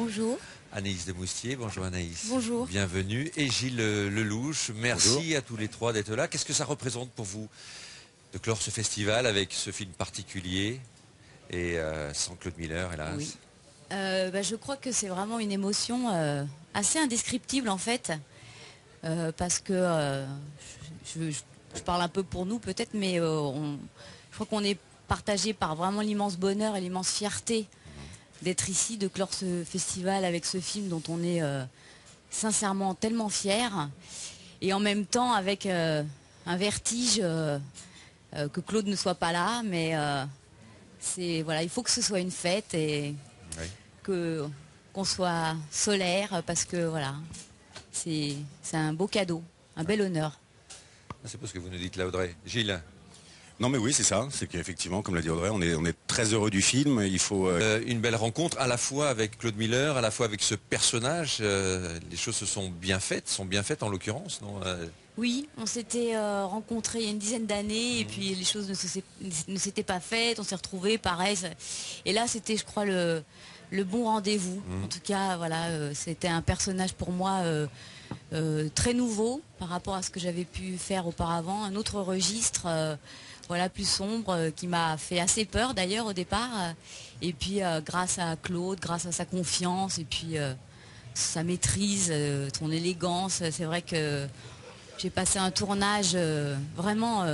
Bonjour. Anaïs de Moustier, bonjour Anaïs. Bonjour. Bienvenue. Et Gilles Lelouch, merci Bonjour. à tous les trois d'être là. Qu'est-ce que ça représente pour vous de clore ce festival avec ce film particulier et sans Claude Miller, hélas? Oui. Je crois que c'est vraiment une émotion assez indescriptible en fait, parce que je parle un peu pour nous peut-être, mais je crois qu'on est partagé par vraiment l'immense bonheur et l'immense fierté d'être ici, de clore ce festival avec ce film dont on est sincèrement tellement fiers, et en même temps avec un vertige que Claude ne soit pas là, mais voilà, il faut que ce soit une fête et Oui. qu'on soit solaire, parce que voilà, c'est un beau cadeau, un bel honneur. C'est pas ce que vous nous dites là, Audrey. Gilles, Non mais oui, c'est ça, c'est qu'effectivement, comme l'a dit Audrey, on est très heureux du film, il faut... une belle rencontre à la fois avec Claude Miller, à la fois avec ce personnage. Les choses se sont bien faites en l'occurrence, non? Oui, on s'était rencontrés il y a une dizaine d'années et puis les choses ne s'étaient pas faites, on s'est retrouvés, pareil. Et là, c'était, je crois, le bon rendez-vous. En tout cas, voilà, c'était un personnage pour moi très nouveau par rapport à ce que j'avais pu faire auparavant, un autre registre, voilà, plus sombre, qui m'a fait assez peur d'ailleurs au départ. Et puis, grâce à Claude, grâce à sa confiance et puis sa maîtrise, son élégance, c'est vrai que j'ai passé un tournage vraiment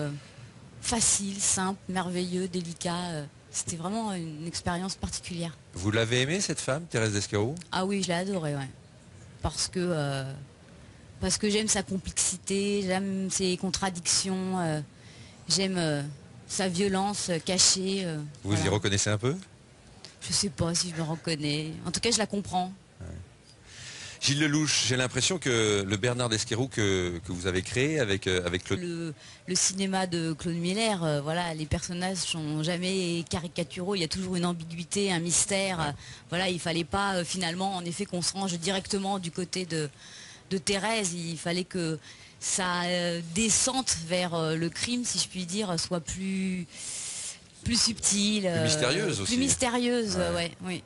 facile, simple, merveilleux, délicat. C'était vraiment une expérience particulière. Vous l'avez aimée cette femme, Thérèse Descarreaux? Ah oui, je l'ai adorée, ouais. Parce que j'aime sa complexité, j'aime ses contradictions, j'aime sa violence cachée. Vous Voilà. y reconnaissez un peu? Je sais pas si je me reconnais. En tout cas, je la comprends. Gilles Lelouch, j'ai l'impression que le Bernard Descarreaux que vous avez créé avec Claude... Le cinéma de Claude Miller, voilà, les personnages sont jamais caricaturaux, il y a toujours une ambiguïté, un mystère. Voilà, il fallait pas finalement, en effet, qu'on se range directement du côté de Thérèse. Il fallait que sa descente vers le crime, si je puis dire, soit plus subtile, Plus mystérieuse aussi. Plus mystérieuse, ouais, oui.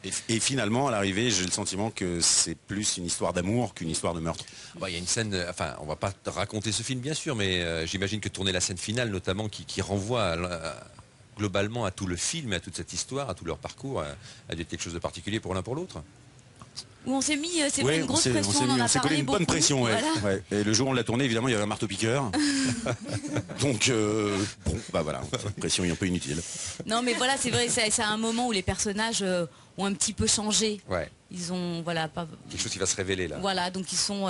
Ouais. Et finalement, à l'arrivée, j'ai le sentiment que c'est plus une histoire d'amour qu'une histoire de meurtre. Bah, il y a une scène, enfin, on va pas raconter ce film bien sûr, mais j'imagine que tourner la scène finale notamment qui renvoie globalement à tout le film, à toute cette histoire, à tout leur parcours, a dû être quelque chose de particulier pour l'un pour l'autre. Où on s'est mis, c'est Ouais, vrai, une grosse pression, on en a s'est collé parlé une bonne beaucoup, pression, ouais. voilà. Ouais. Et le jour où on l'a tourné, évidemment, il y avait un marteau-piqueur. Donc, bon, bah voilà, cette pression est un peu inutile. Non, mais voilà, c'est vrai, c'est un moment où les personnages ont un petit peu changé. Ouais. Ils ont, voilà, pas... Quelque chose qui va se révéler là. Voilà, donc ils sont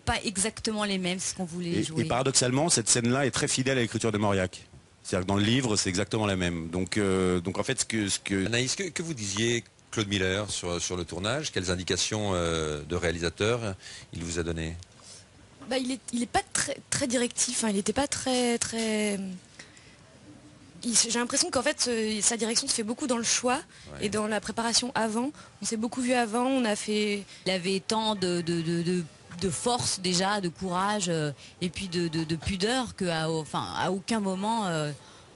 pas exactement les mêmes, c'est ce qu'on voulait jouer. Et paradoxalement, cette scène-là est très fidèle à l'écriture de Mauriac. C'est-à-dire que dans le livre, c'est exactement la même. Donc en fait, ce que... Anaïs, que vous disiez Claude Miller sur le tournage, quelles indications de réalisateur il vous a donné? Il est pas très directif, hein, il n'était pas très... J'ai l'impression qu'en fait, sa direction se fait beaucoup dans le choix et dans la préparation avant. On s'est beaucoup vu avant, on a fait... Il avait tant de force déjà, de courage et puis de pudeur qu'à à aucun moment,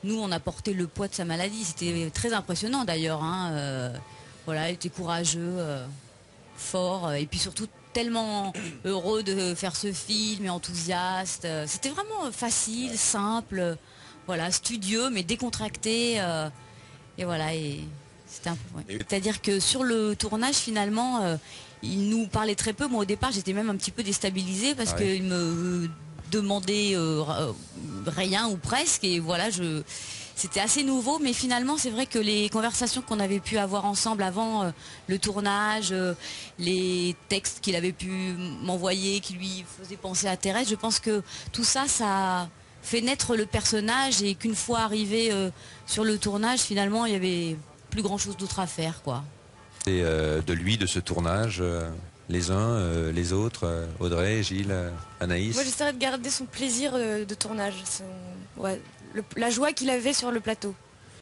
nous, on a porté le poids de sa maladie. C'était très impressionnant d'ailleurs, hein, voilà, il était courageux, fort, et puis surtout tellement heureux de faire ce film et enthousiaste. C'était vraiment facile, simple, voilà, studieux mais décontracté, et voilà. Et c'est-à-dire que sur le tournage finalement, il nous parlait très peu. Moi au départ j'étais même un petit peu déstabilisée parce qu'il me demandait rien ou presque, et voilà, c'était assez nouveau, mais finalement c'est vrai que les conversations qu'on avait pu avoir ensemble avant le tournage, les textes qu'il avait pu m'envoyer qui lui faisaient penser à Thérèse, je pense que tout ça, ça fait naître le personnage, et qu'une fois arrivé sur le tournage, finalement il y avait plus grand chose d'autre à faire, quoi. Et de lui, de ce tournage, les uns, les autres, Audrey, Gilles, Anaïs? Moi j'essaierai de garder son plaisir de tournage, la joie qu'il avait sur le plateau.